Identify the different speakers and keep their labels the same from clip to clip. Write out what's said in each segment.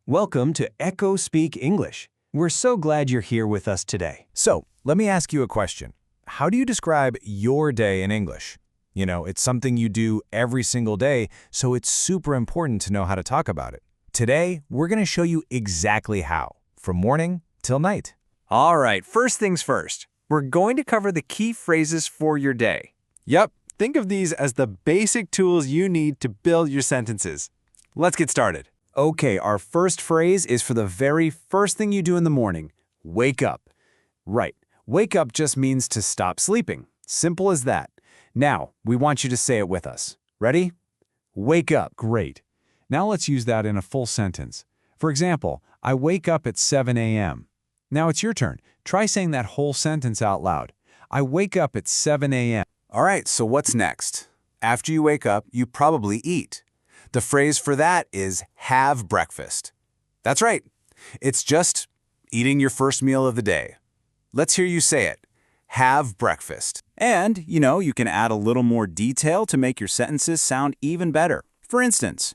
Speaker 1: Welcome to EchoSpeak English. We're so glad you're here with us today.
Speaker 2: So, let me ask you a question. How do you describe your day in English? You know, it's something you do every single day, so it's super important to know how to talk about it. Today, we're going to show you exactly how, from morning till night.
Speaker 3: All right, first things first. We're going to cover the key phrases for your day. Yep, think of these as the basic tools you need to build your sentences. Let's get started.
Speaker 1: Okay, our first phrase is for the very first thing you do in the morning. Wake up. Right, wake up just means to stop sleeping. Simple as that. Now, we want you to say it with us. Ready? Wake up.
Speaker 4: Great. Now let's use that in a full sentence. For example, I wake up at 7 a.m. Now it's your turn. Try saying that whole sentence out loud. I wake up at 7 a.m.
Speaker 3: All right, so what's next? After you wake up, you probably eat. The phrase for that is have breakfast. That's right. It's just eating your first meal of the day. Let's hear you say it. Have breakfast. And, you can add a little more detail to make your sentences sound even better. For instance,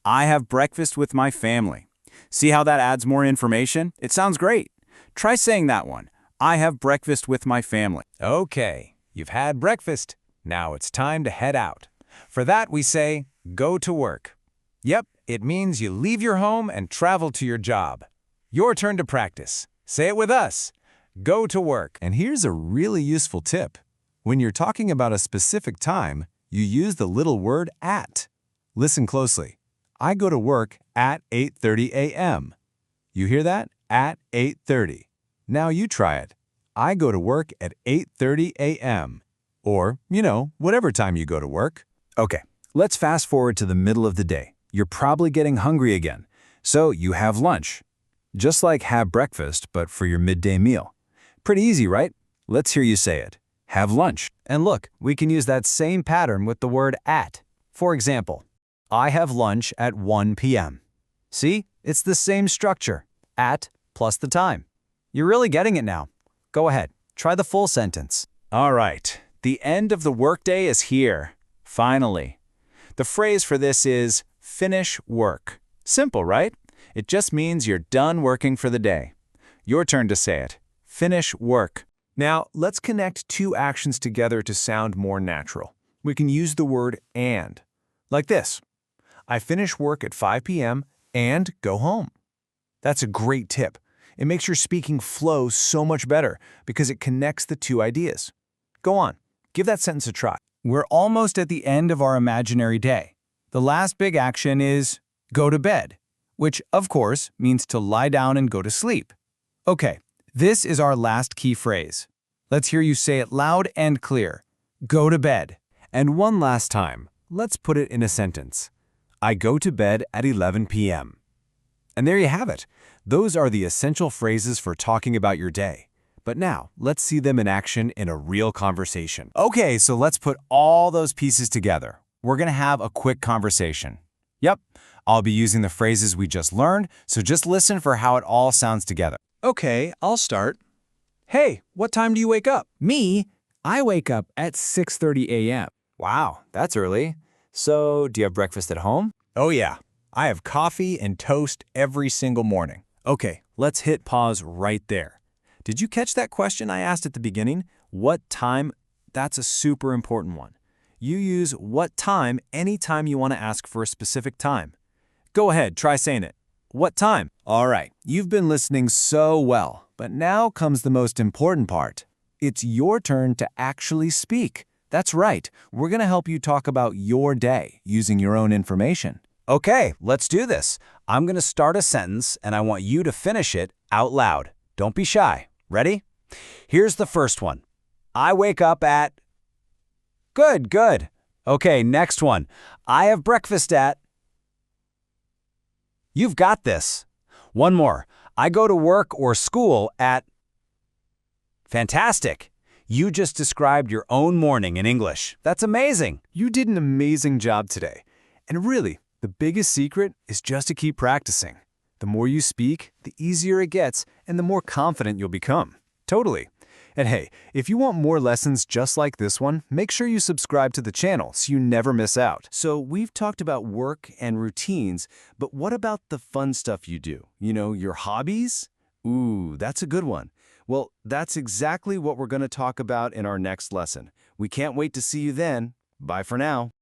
Speaker 3: I have breakfast with my family. See how that adds more information? It sounds great. Try saying that one. I have breakfast with my family.
Speaker 2: Okay, you've had breakfast. Now it's time to head out. For that, we say, go to work. Yep, it means you leave your home and travel to your job. Your turn to practice. Say it with us. Go to work.
Speaker 4: And here's a really useful tip. When you're talking about a specific time, you use the little word at. Listen closely. I go to work at 8:30 a.m. You hear that? At 8:30. Now you try it. I go to work at 8:30 a.m. Or, whatever time you go to work.
Speaker 1: Okay, let's fast forward to the middle of the day. You're probably getting hungry again, so you have lunch. Just like have breakfast, but for your midday meal. Pretty easy, right? Let's hear you say it. Have lunch. And look, we can use that same pattern with the word at. For example, I have lunch at 1 p.m. See, it's the same structure. At plus the time. You're really getting it now. Go ahead, try the full sentence.
Speaker 3: All right, the end of the workday is here. Finally. The phrase for this is finish work. Simple, right? It just means you're done working for the day. Your turn to say it. Finish work.
Speaker 2: Now, let's connect two actions together to sound more natural. We can use the word and. Like this. I finish work at 5 p.m. and go home. That's a great tip. It makes your speaking flow so much better because it connects the two ideas. Go on. Give that sentence a try.
Speaker 1: We're almost at the end of our imaginary day. The last big action is go to bed, which, of course, means to lie down and go to sleep. Okay, this is our last key phrase. Let's hear you say it loud and clear. Go to bed.
Speaker 2: And one last time, let's put it in a sentence. I go to bed at 11 p.m. And there you have it. Those are the essential phrases for talking about your day. But now, let's see them in action in a real conversation. Okay, so let's put all those pieces together. We're going to have a quick conversation. Yep, I'll be using the phrases we just learned, so just listen for how it all sounds together.
Speaker 3: Okay, I'll start. Hey, what time do you wake up?
Speaker 1: Me, I wake up at 6:30 a.m.
Speaker 2: Wow, that's early. So, do you have breakfast at home? Oh yeah, I have coffee and toast every single morning. Okay, let's hit pause right there. Did you catch that question I asked at the beginning? What time? That's a super important one. You use what time anytime you want to ask for a specific time. Go ahead, try saying it. What time? All right, you've been listening so well, but now comes the most important part. It's your turn to actually speak. That's right, we're going to help you talk about your day using your own information. Okay, let's do this. I'm going to start a sentence and I want you to finish it out loud. Don't be shy. Ready? Here's the first one. I wake up at... Good, good. Okay, next one. I have breakfast at... You've got this. One more. I go to work or school at... Fantastic. You just described your own morning in English. That's amazing. You did an amazing job today. And really, the biggest secret is just to keep practicing. The more you speak, the easier it gets and the more confident you'll become. Totally. And hey, if you want more lessons just like this one, make sure you subscribe to the channel so you never miss out. So we've talked about work and routines, but what about the fun stuff you do? You know, your hobbies? Ooh, that's a good one. Well, that's exactly what we're going to talk about in our next lesson. We can't wait to see you then. Bye for now.